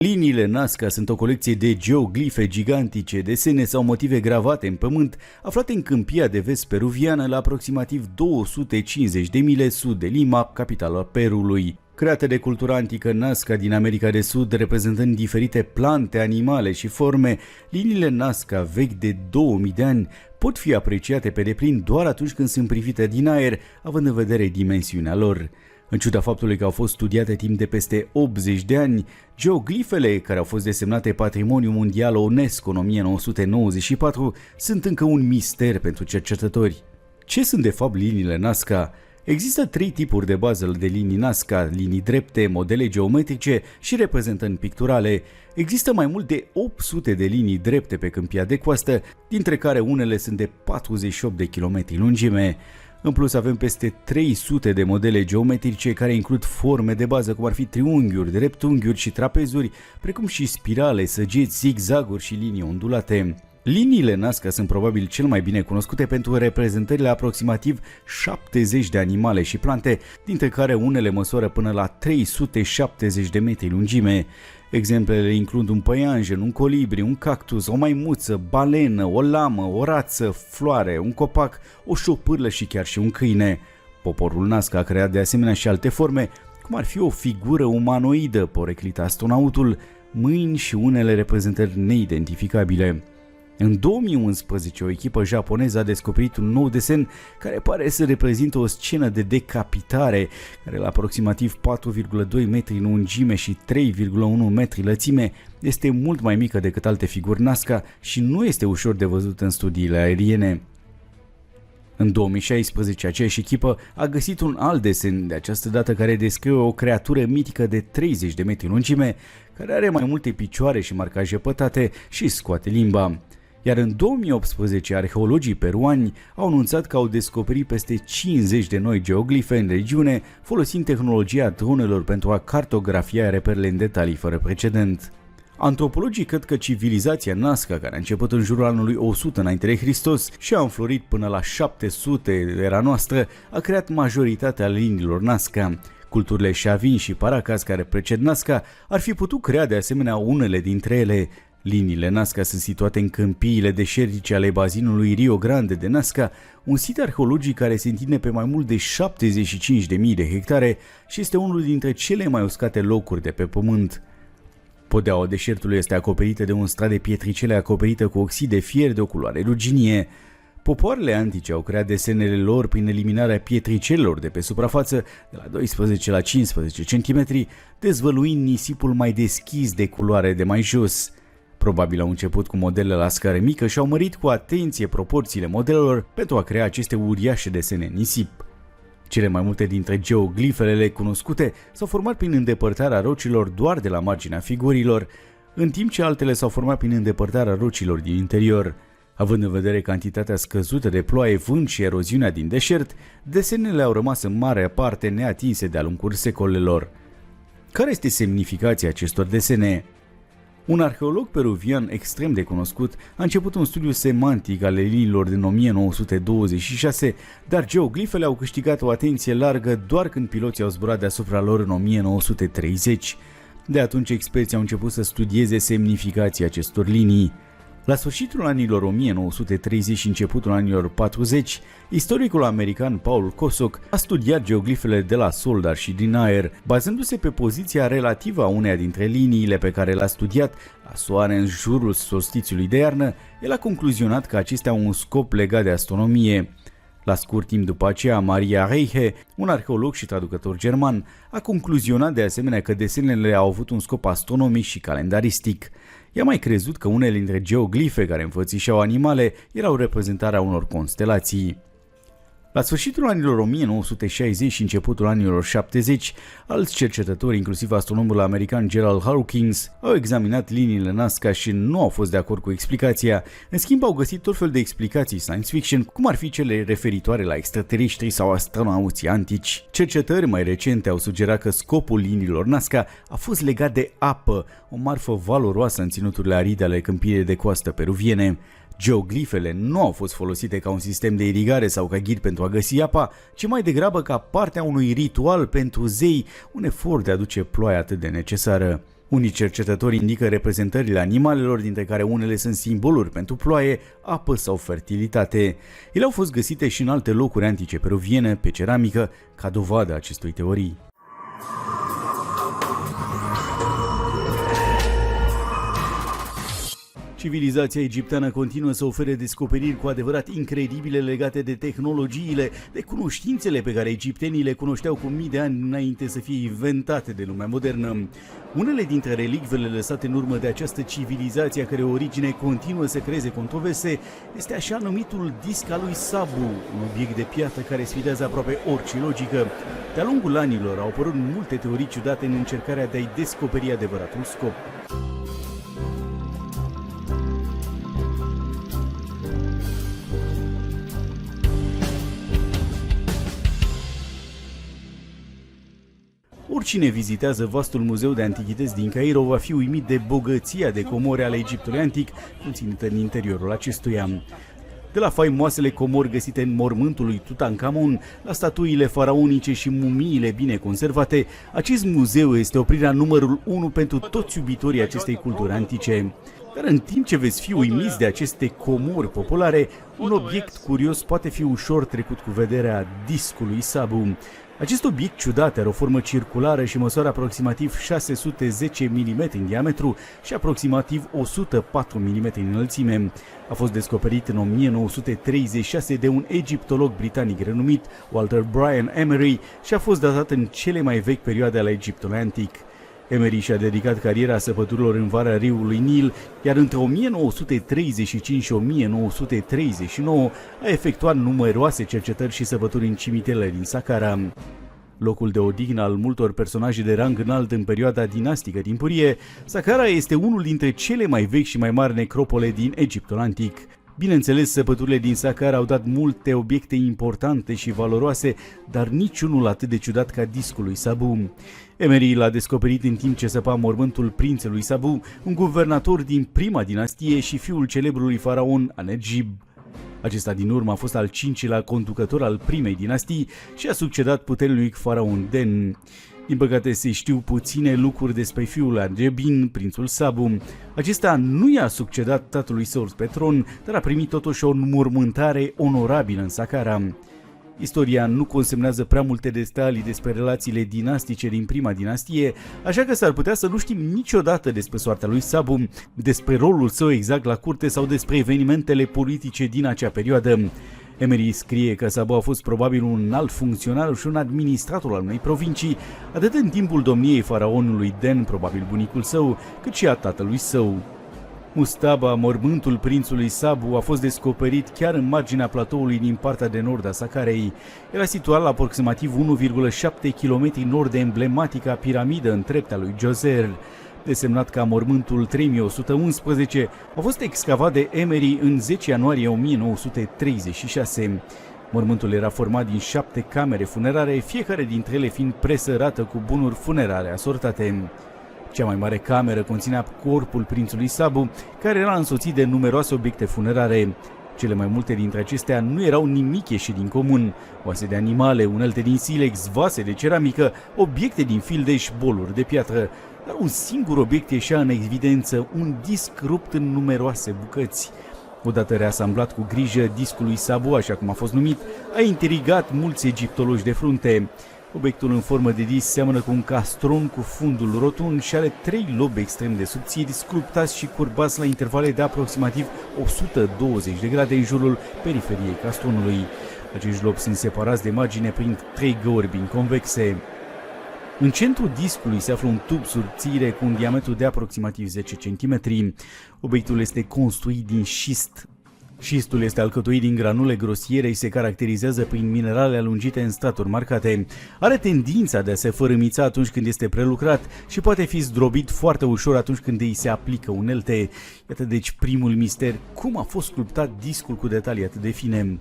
Liniile Nazca sunt o colecție de geoglife gigantice, desene sau motive gravate în pământ, aflate în câmpia de vest peruviană la aproximativ 250 de mile sud de Lima, capitala Perului. Create de cultura antică Nazca din America de Sud, reprezentând diferite plante, animale și forme, liniile Nazca vechi de 2000 de ani pot fi apreciate pe deplin doar atunci când sunt privite din aer, având în vedere dimensiunea lor. În ciuda faptului că au fost studiate timp de peste 80 de ani, geoglifele, care au fost desemnate Patrimoniu Mondial UNESCO în 1994, sunt încă un mister pentru cercetători. Ce sunt de fapt liniile Nazca? Există trei tipuri de bază de linii Nazca: linii drepte, modele geometrice și reprezentări picturale. Există mai mult de 800 de linii drepte pe câmpia de coastă, dintre care unele sunt de 48 de kilometri lungime. În plus avem peste 300 de modele geometrice care includ forme de bază cum ar fi triunghiuri, dreptunghiuri și trapezuri, precum și spirale, săgeți, zigzaguri și linii ondulate. Liniile Nazca sunt probabil cel mai bine cunoscute pentru reprezentările aproximativ 70 de animale și plante, dintre care unele măsoară până la 370 de metri lungime. Exemplele includ un păianjen, un colibri, un cactus, o maimuță, balenă, o lamă, o rață, floare, un copac, o șopârlă și chiar și un câine. Poporul Nazca a creat de asemenea și alte forme, cum ar fi o figură umanoidă, poreclită astronautul, mâini și unele reprezentări neidentificabile. În 2011, o echipă japoneză a descoperit un nou desen care pare să reprezintă o scenă de decapitare, care la aproximativ 4,2 metri lungime și 3,1 metri lățime este mult mai mică decât alte figuri Nazca și nu este ușor de văzut în studiile aeriene. În 2016, aceeași echipă a găsit un alt desen, de această dată care descrie o creatură mitică de 30 de metri lungime, care are mai multe picioare și marcaje pătate și scoate limba. Iar în 2018, arheologii peruani au anunțat că au descoperit peste 50 de noi geoglife în regiune, folosind tehnologia dronelor pentru a cartografia reperele în detalii fără precedent. Antropologii cred că civilizația Nazca, care a început în jurul anului 100 înainte de Hristos și a înflorit până la 700 de era noastră, a creat majoritatea liniilor Nazca. Culturile Chavin și Paracas, care preced Nazca, ar fi putut crea de asemenea unele dintre ele. Liniile Nazca sunt situate în câmpiile deșertice ale bazinului Rio Grande de Nazca, un sit arheologic care se întinde pe mai mult de 75.000 de hectare și este unul dintre cele mai uscate locuri de pe pământ. Podeaua deșertului este acoperită de un strat de pietricele acoperită cu oxid de fier de o culoare ruginie. Popoarele antice au creat desenele lor prin eliminarea pietricelelor de pe suprafață de la 12 la 15 cm, dezvăluind nisipul mai deschis de culoare de mai jos. Probabil au început cu modele la scară mică și au mărit cu atenție proporțiile modelelor pentru a crea aceste uriașe desene în nisip. Cele mai multe dintre geoglifele cunoscute s-au format prin îndepărtarea rocilor doar de la marginea figurilor, în timp ce altele s-au format prin îndepărtarea rocilor din interior. Având în vedere cantitatea scăzută de ploaie, vânt și eroziunea din deșert, desenele au rămas în mare parte neatinse de-a lungul secolelor. Care este semnificația acestor desene? Un arheolog peruvian extrem de cunoscut a început un studiu semantic al liniilor din 1926, dar geoglifele au câștigat o atenție largă doar când piloții au zburat deasupra lor în 1930. De atunci experții au început să studieze semnificația acestor linii. La sfârșitul anilor 1930 și începutul anilor 40, istoricul american Paul Kosok a studiat geoglifele de la sol, dar și din aer. Bazându-se pe poziția relativă a uneia dintre liniile pe care le-a studiat la soare în jurul solstițiului de iarnă, el a concluzionat că acestea au un scop legat de astronomie. La scurt timp după aceea, Maria Reiche, un arheolog și traducător german, a concluzionat de asemenea că desenele au avut un scop astronomic și calendaristic. I-a mai crezut că unele dintre geoglife care înfățișau animale erau reprezentarea unor constelații. La sfârșitul anilor 1960 și începutul anilor 70, alți cercetători, inclusiv astronomul american Gerald Hawkins, au examinat liniile Nazca și nu au fost de acord cu explicația. În schimb, au găsit tot fel de explicații science fiction, cum ar fi cele referitoare la extraterestri sau astronauții antici. Cercetări mai recente au sugerat că scopul liniilor Nazca a fost legat de apă, o marfă valoroasă în ținuturile aride ale câmpiei de coastă peruviene. Geoglifele nu au fost folosite ca un sistem de irigare sau ca ghid pentru a găsi apa, ci mai degrabă ca partea unui ritual pentru zei, un efort de a aduce ploaia atât de necesară. Unii cercetători indică reprezentările animalelor, dintre care unele sunt simboluri pentru ploaie, apă sau fertilitate. Ele au fost găsite și în alte locuri antice peruviene, pe ceramică, ca dovadă a acestui teorii. Civilizația egipteană continuă să ofere descoperiri cu adevărat incredibile legate de tehnologiile, de cunoștințele pe care egiptenii le cunoșteau cu mii de ani înainte să fie inventate de lumea modernă. Unele dintre relicvele lăsate în urmă de această civilizație, a cărei origine continuă să creeze controverse, este așa numitul disc al lui Sabu, un obiect de piatră care sfidează aproape orice logică. De-a lungul anilor au apărut multe teorii ciudate în încercarea de a-i descoperi adevăratul scop. Oricine vizitează vastul muzeu de antichități din Cairo va fi uimit de bogăția de comori ale Egiptului antic conținute în interiorul acestuia. De la faimoasele comori găsite în mormântul lui Tutankhamon, la statuile faraonice și mumiile bine conservate, acest muzeu este oprirea numărul 1 pentru toți iubitorii acestei culturi antice. Dar în timp ce veți fi uimiți de aceste comori populare, un obiect curios poate fi ușor trecut cu vederea: discului Sabu. Acest obiect ciudat are o formă circulară și măsoară aproximativ 610 mm în diametru și aproximativ 104 mm în înălțime. A fost descoperit în 1936 de un egiptolog britanic renumit, Walter Bryan Emery, și a fost datat în cele mai vechi perioade ale Egiptului antic. Emery și-a dedicat cariera săpăturilor în vara râului Nil, iar între 1935 și 1939 a efectuat numeroase cercetări și săpături în cimitirele din Saqqara. Locul de odihnă al multor personaje de rang înalt în perioada dinastică timpurie, Saqqara este unul dintre cele mai vechi și mai mari necropole din Egiptul antic. Bineînțeles, săpăturile din Saqqara au dat multe obiecte importante și valoroase, dar niciunul atât de ciudat ca discul lui Sabu. Emery l-a descoperit în timp ce săpa mormântul prințelui Sabu, un guvernator din prima dinastie și fiul celebrului faraon Anedjib. Acesta din urmă a fost al cincilea conducător al primei dinastii și a succedat puternic faraon Den. Din păcate, se știu puține lucruri despre fiul Anedjib, prințul Sabu. Acesta nu i-a succedat tatălui său pe tron, dar a primit totuși o înmormântare onorabilă în Saqqara. Istoria nu consemnează prea multe detalii despre relațiile dinastice din prima dinastie, așa că s-ar putea să nu știm niciodată despre soarta lui Sabu, despre rolul său exact la curte sau despre evenimentele politice din acea perioadă. Emery scrie că Sabu a fost probabil un alt funcționar și un administrator al unei provincii, atât în timpul domniei faraonului Den, probabil bunicul său, cât și a tatălui său. Mustaba, mormântul prințului Sabu, a fost descoperit chiar în marginea platoului din partea de nord a Saqqarei. Era situat la aproximativ 1,7 km nord de emblematica piramidă în treptea lui Djoser. Desemnat ca mormântul 3111, a fost excavat de Emery în 10 ianuarie 1936. Mormântul era format din 7 camere funerare, fiecare dintre ele fiind presărată cu bunuri funerare asortate. Cea mai mare cameră conținea corpul prințului Sabu, care era însoțit de numeroase obiecte funerare. Cele mai multe dintre acestea nu erau nimic ieșit din comun: oase de animale, unelte din silex, vase de ceramică, obiecte din fildeș, boluri de piatră. Dar un singur obiect ieșea în evidență: un disc rupt în numeroase bucăți. Odată reasamblat cu grijă, discul lui Sabu, așa cum a fost numit, a intrigat mulți egiptologi de frunte. Obiectul în formă de disc seamănă cu un castron cu fundul rotund și are 3 lobi extrem de subțiri, sculptați și curbați la intervale de aproximativ 120 de grade în jurul periferiei castronului. Acești lobi sunt separați de margine prin 3 găuri bine convexe. În centrul discului se află un tub subțire cu un diametru de aproximativ 10 cm. Obiectul este construit din șist. Șistul este alcătuit din granule grosiere și se caracterizează prin minerale alungite în straturi marcate. Are tendința de a se fărâmița atunci când este prelucrat și poate fi zdrobit foarte ușor atunci când îi se aplică unelte. Iată deci primul mister: cum a fost sculptat discul cu detalii atât de fine.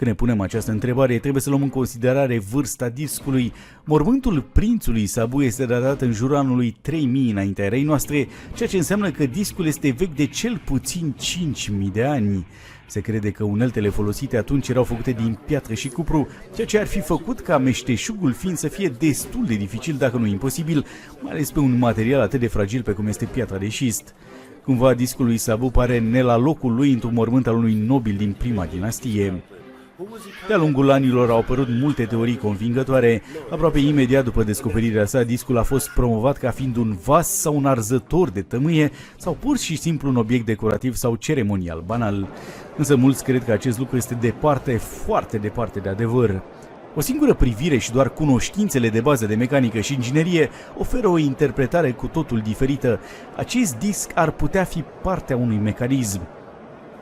Când ne punem această întrebare, trebuie să luăm în considerare vârsta discului. Mormântul prințului Sabu este datat în jurul anului 3000 înaintea erei noastre, ceea ce înseamnă că discul este vechi de cel puțin 5000 de ani. Se crede că uneltele folosite atunci erau făcute din piatră și cupru, ceea ce ar fi făcut ca meșteșugul fiind să fie destul de dificil, dacă nu imposibil, mai ales pe un material atât de fragil pe cum este piatra de șist. Cumva discul lui Sabu pare ne la locul lui într-un mormânt al unui nobil din prima dinastie. De-a lungul anilor au apărut multe teorii convingătoare. Aproape imediat după descoperirea sa, discul a fost promovat ca fiind un vas sau un arzător de tămâie sau pur și simplu un obiect decorativ sau ceremonial banal. Însă mulți cred că acest lucru este departe, foarte departe de adevăr. O singură privire și doar cunoștințele de bază de mecanică și inginerie oferă o interpretare cu totul diferită. Acest disc ar putea fi partea unui mecanism.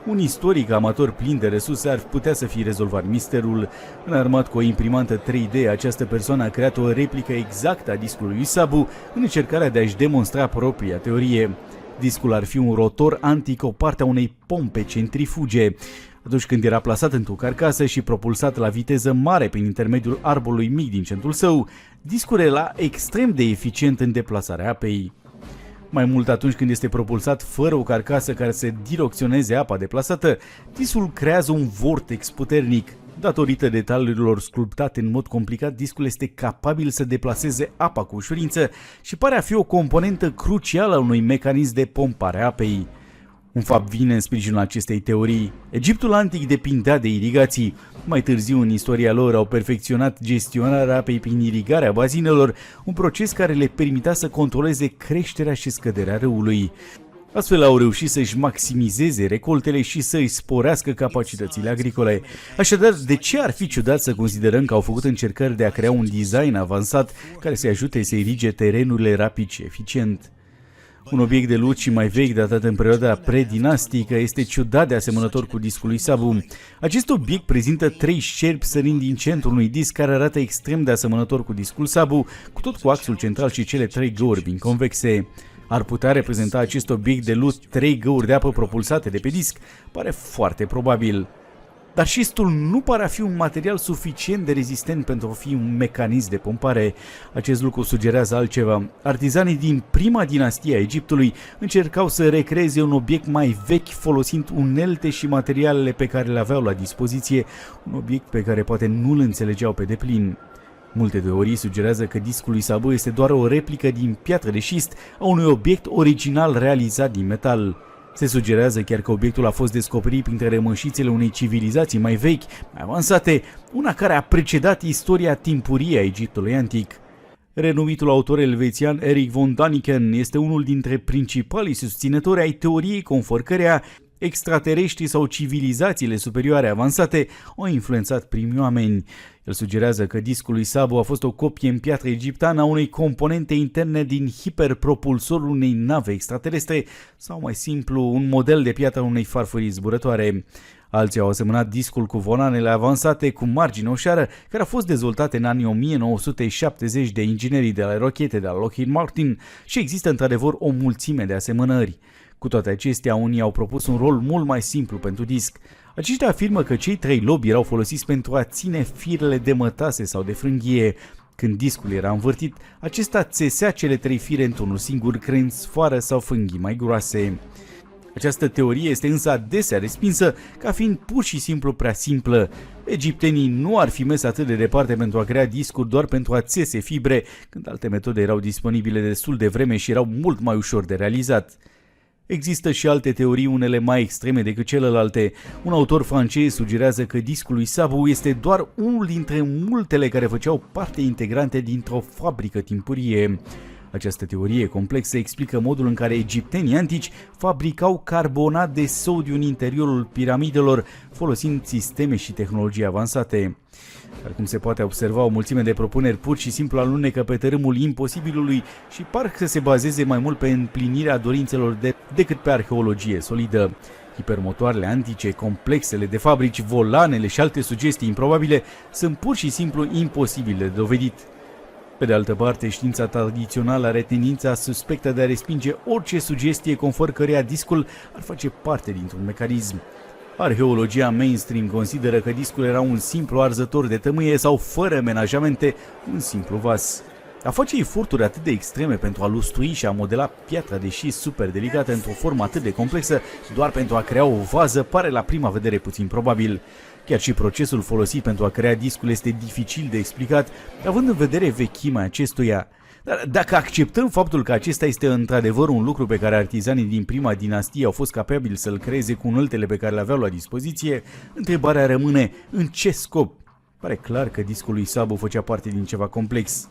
Un istoric amator plin de resurse ar putea să fi rezolvat misterul. Înarmat cu o imprimantă 3D, această persoană a creat o replică exactă a discului lui Sabu în încercarea de a-și demonstra propria teorie. Discul ar fi un rotor antic, o parte a unei pompe centrifuge. Atunci când era plasat într-o carcasă și propulsat la viteză mare prin intermediul arborului mic din centrul său, discul era extrem de eficient în deplasarea apei. Mai mult, atunci când este propulsat fără o carcasă care să direcționeze apa deplasată, discul creează un vortex puternic. Datorită detaliilor sculptate în mod complicat, discul este capabil să deplaseze apa cu ușurință și pare a fi o componentă crucială a unui mecanism de pompare a apei. Un fapt vine în sprijinul acestei teorii. Egiptul antic depindea de irigații. Mai târziu, în istoria lor, au perfecționat gestionarea apei prin irigarea bazinelor, un proces care le permitea să controleze creșterea și scăderea râului. Astfel au reușit să-și maximizeze recoltele și să-și sporească capacitățile agricole. Așadar, de ce ar fi ciudat să considerăm că au făcut încercări de a crea un design avansat care să ajute să irige terenurile rapid și eficient? Un obiect de lut și mai vechi, datat în perioada predinastică, este ciudat de asemănător cu discul lui Sabu. Acest obiect prezintă 3 șerpi sărind din centrul unui disc care arată extrem de asemănător cu discul Sabu, cu tot cu axul central și cele 3 găuri biconvexe. Ar putea reprezenta acest obiect de lut 3 găuri de apă propulsate de pe disc? Pare foarte probabil. Dar șistul nu pare a fi un material suficient de rezistent pentru a fi un mecanism de pompare. Acest lucru sugerează altceva. Artizanii din prima dinastie a Egiptului încercau să recreeze un obiect mai vechi folosind unelte și materialele pe care le aveau la dispoziție, un obiect pe care poate nu îl înțelegeau pe deplin. Multe teorii sugerează că discul lui Sabu este doar o replică din piatră de șist a unui obiect original realizat din metal. Se sugerează chiar că obiectul a fost descoperit printre rămășițele unei civilizații mai vechi, mai avansate, una care a precedat istoria timpurie a Egiptului antic. Renumitul autor elvețian Erich von Däniken este unul dintre principalii susținători ai teoriei conform căreia extraterestrii sau civilizațiile superioare avansate au influențat primii oameni. El sugerează că discul lui Sabu a fost o copie în piatră egipteană a unei componente interne din hiperpropulsorul unei nave extraterestre sau, mai simplu, un model de piatră a unei farfurii zburătoare. Alții au asemănat discul cu volanele avansate cu margine oșară, care a fost dezvoltate în anii 1970 de inginerii de la rochete de la Lockheed Martin și există într-adevăr o mulțime de asemănări. Cu toate acestea, unii au propus un rol mult mai simplu pentru disc. Aceștia afirmă că cei 3 lobi erau folosiți pentru a ține firele de mătase sau de frânghie. Când discul era învârtit, acesta țesea cele 3 fire într-unul singur, creând sfoară sau frânghii mai groase. Această teorie este însă adesea respinsă ca fiind pur și simplu prea simplă. Egiptenii nu ar fi mers atât de departe pentru a crea discuri doar pentru a țese fibre, când alte metode erau disponibile destul de vreme și erau mult mai ușor de realizat. Există și alte teorii, unele mai extreme decât celelalte. Un autor francez sugerează că discul lui Sabu este doar unul dintre multele care făceau parte integrante dintr-o fabrică timpurie. Această teorie complexă explică modul în care egiptenii antici fabricau carbonat de sodiu în interiorul piramidelor, folosind sisteme și tehnologii avansate. Dar cum se poate observa, o mulțime de propuneri pur și simplu alunecă pe tărâmul imposibilului și par să se bazeze mai mult pe împlinirea dorințelor decât pe arheologie solidă. Hipermotoarele antice, complexele de fabrici, volanele și alte sugestii improbabile sunt pur și simplu imposibile de dovedit. Pe de altă parte, știința tradițională are tendința suspectă de a respinge orice sugestie conform căreia discul ar face parte dintr-un mecanism. Arheologia mainstream consideră că discul era un simplu arzător de tămâie sau, fără menajamente, un simplu vas. A face eforturi atât de extreme pentru a lustrui și a modela piatra de șist super delicată într-o formă atât de complexă, doar pentru a crea o vază, pare la prima vedere puțin probabil. Chiar și procesul folosit pentru a crea discul este dificil de explicat, având în vedere vechimea acestuia. Dar dacă acceptăm faptul că acesta este într-adevăr un lucru pe care artizanii din prima dinastie au fost capabili să-l creeze cu uneltele pe care le aveau la dispoziție, întrebarea rămâne: în ce scop? Pare clar că discul lui Sabo făcea parte din ceva complex.